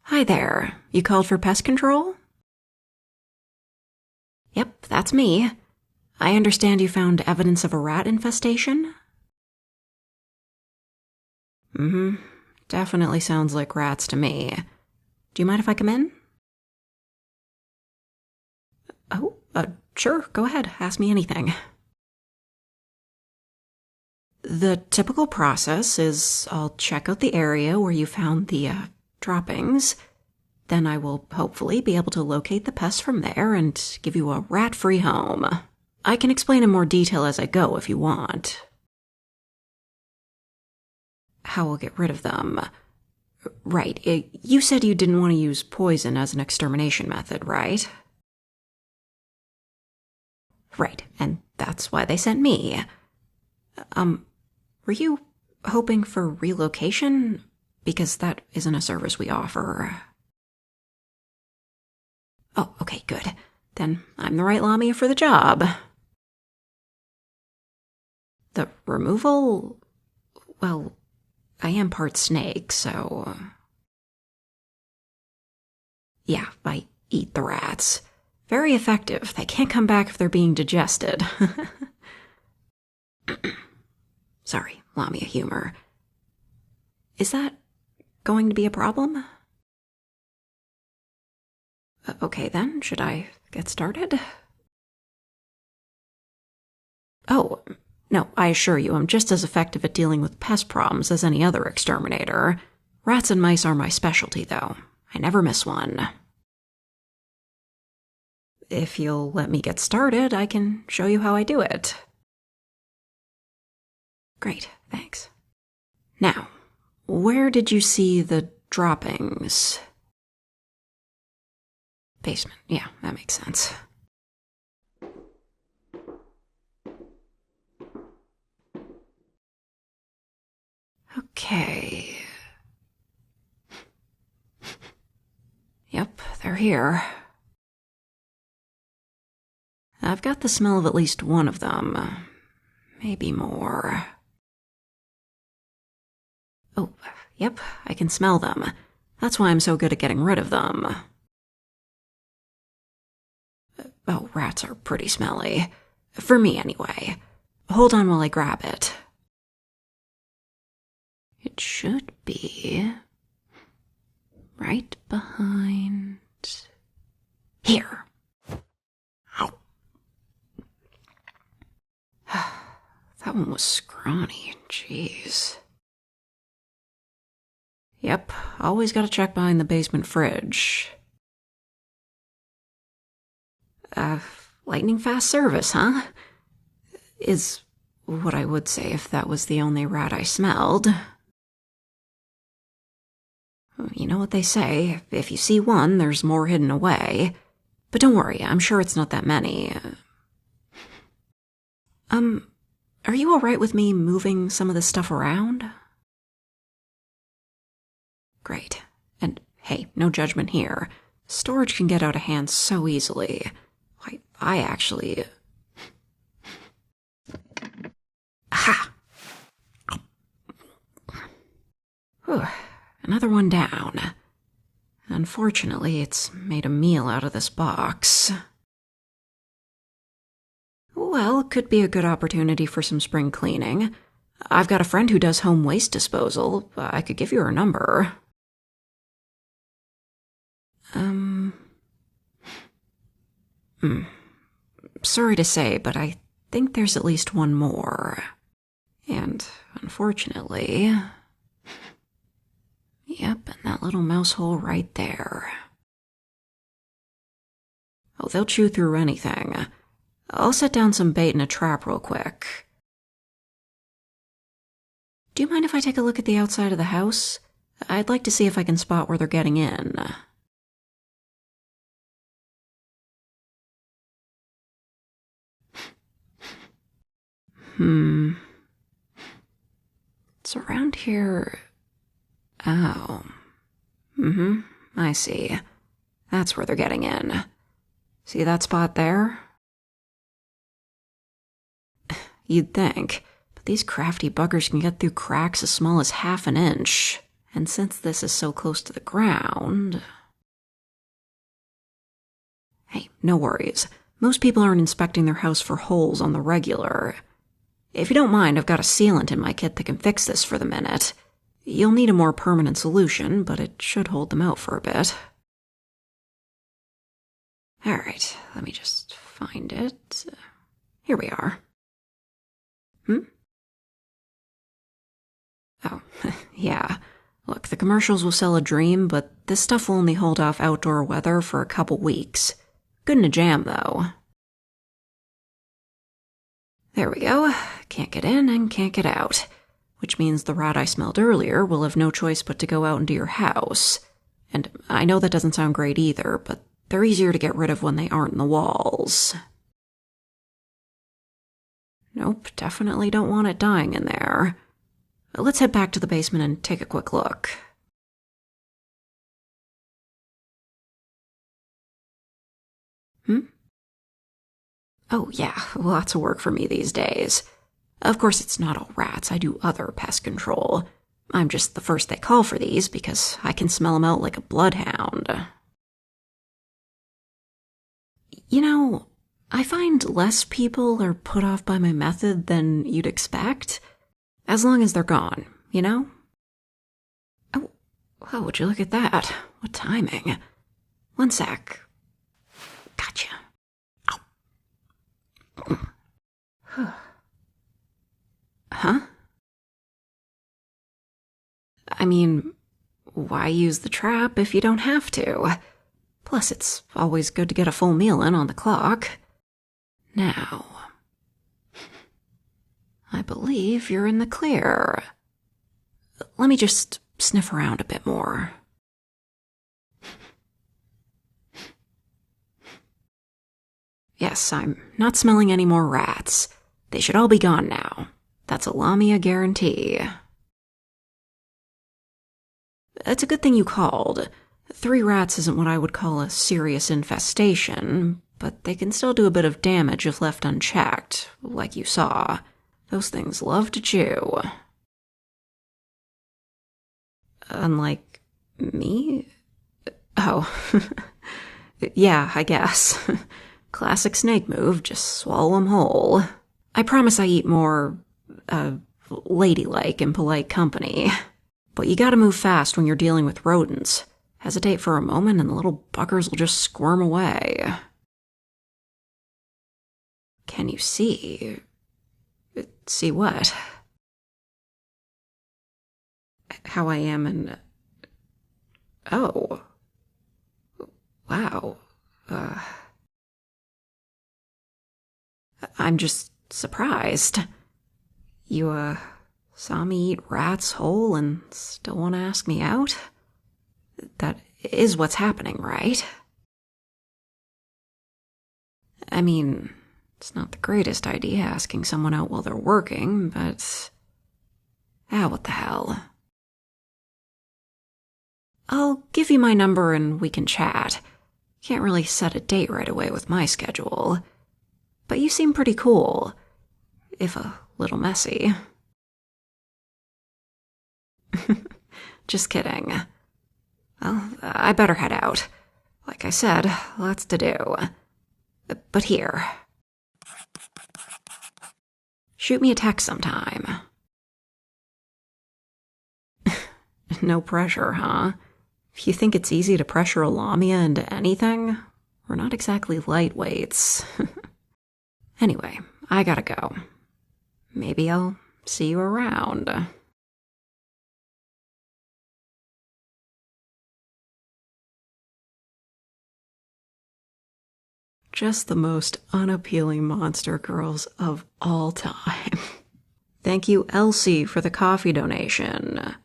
Hi there. You called for pest control? Yep, that's me. I understand you found evidence of a rat infestation? Definitely sounds like rats to me. Do you mind if I come in? Oh, sure, go ahead. Ask me anything. The typical process is I'll check out the area where you found the, droppings. Then I will hopefully be able to locate the pest from there and give you a rat-free home. I can explain in more detail as I go if you want. How we'll get rid of them. Right, you said you didn't want to use poison as an extermination method, right? Right, and that's why they sent me. Were you hoping for relocation? Because that isn't a service we offer. Oh, okay, good. Then I'm the right Lamia for the job. The removal? Well, I am part snake, so... Yeah, I eat the rats. Very effective. They can't come back if they're being digested. Sorry, Lamia humor. Is that going to be a problem? Okay then, should I get started? Oh, no, I assure you I'm just as effective at dealing with pest problems as any other exterminator. Rats and mice are my specialty, though. I never miss one. If you'll let me get started, I can show you how I do it. Great, thanks. Now, where did you see the droppings? Basement, yeah, that makes sense. Okay. Yep, they're here. I've got the smell of at least one of them. Maybe more. Oh, yep, I can smell them. That's why I'm so good at getting rid of them. Oh, rats are pretty smelly. For me, anyway. Hold on while I grab it. It should be... right behind... here. Ow. That one was scrawny, jeez. Yep, always gotta check behind the basement fridge. Lightning fast service, huh? Is what I would say if that was the only rat I smelled. You know what they say, if you see one, there's more hidden away. But don't worry, I'm sure it's not that many. Are you alright with me moving some of this stuff around? Great. And hey, no judgment here. Storage can get out of hand so easily. I actually... Ha! Whew. Another one down. Unfortunately, it's made a meal out of this box. Well, could be a good opportunity for some spring cleaning. I've got a friend who does home waste disposal. I could give you her number. Sorry to say, but I think there's at least one more. And, unfortunately... Yep, and that little mouse hole right there. Oh, they'll chew through anything. I'll set down some bait in a trap real quick. Do you mind if I take a look at the outside of the house? I'd like to see if I can spot where they're getting in. It's around here... Oh. I see. That's where they're getting in. See that spot there? You'd think, but these crafty buggers can get through cracks as small as half an inch. And since this is so close to the ground... Hey, no worries. Most people aren't inspecting their house for holes on the regular. If you don't mind, I've got a sealant in my kit that can fix this for the minute. You'll need a more permanent solution, but it should hold them out for a bit. Alright, let me just find it. Here we are. Oh, yeah. Look, the commercials will sell a dream, but this stuff will only hold off outdoor weather for a couple weeks. Good in a jam, though. There we go. Can't get in and can't get out. Which means the rat I smelled earlier will have no choice but to go out into your house. And I know that doesn't sound great either, but they're easier to get rid of when they aren't in the walls. Nope, definitely don't want it dying in there. Let's head back to the basement and take a quick look. Oh yeah, lots of work for me these days. Of course, it's not all rats. I do other pest control. I'm just the first they call for these because I can smell them out like a bloodhound. You know, I find less people are put off by my method than you'd expect. As long as they're gone, you know? Oh, would you look at that? What timing? One sec. Gotcha. Ow. Huh? I mean, why use the trap if you don't have to? Plus, it's always good to get a full meal in on the clock. Now, I believe you're in the clear. Let me just sniff around a bit more. Yes, I'm not smelling any more rats. They should all be gone now. That's a Lamia guarantee. It's a good thing you called. 3 rats isn't what I would call a serious infestation, but they can still do a bit of damage if left unchecked, like you saw. Those things love to chew. Unlike me? Oh. Yeah, I guess. Classic snake move, just swallow 'em whole. I promise I eat more, ladylike in polite company. But you gotta move fast when you're dealing with rodents. Hesitate for a moment and the little buggers will just squirm away. Can you see? See what? How I am in... Oh. Wow. I'm just surprised. You, saw me eat rats whole and still want to ask me out? That is what's happening, right? I mean, it's not the greatest idea asking someone out while they're working, but... what the hell. I'll give you my number and we can chat. Can't really set a date right away with my schedule. But you seem pretty cool, if a little messy. Just kidding. Well, I better head out. Like I said, lots to do. But here. Shoot me a text sometime. No pressure, huh? If you think it's easy to pressure a Lamia into anything, we're not exactly lightweights. Anyway, I gotta go. Maybe I'll see you around. Just the most unappealing monster girls of all time. Thank you, Elsie, for the coffee donation.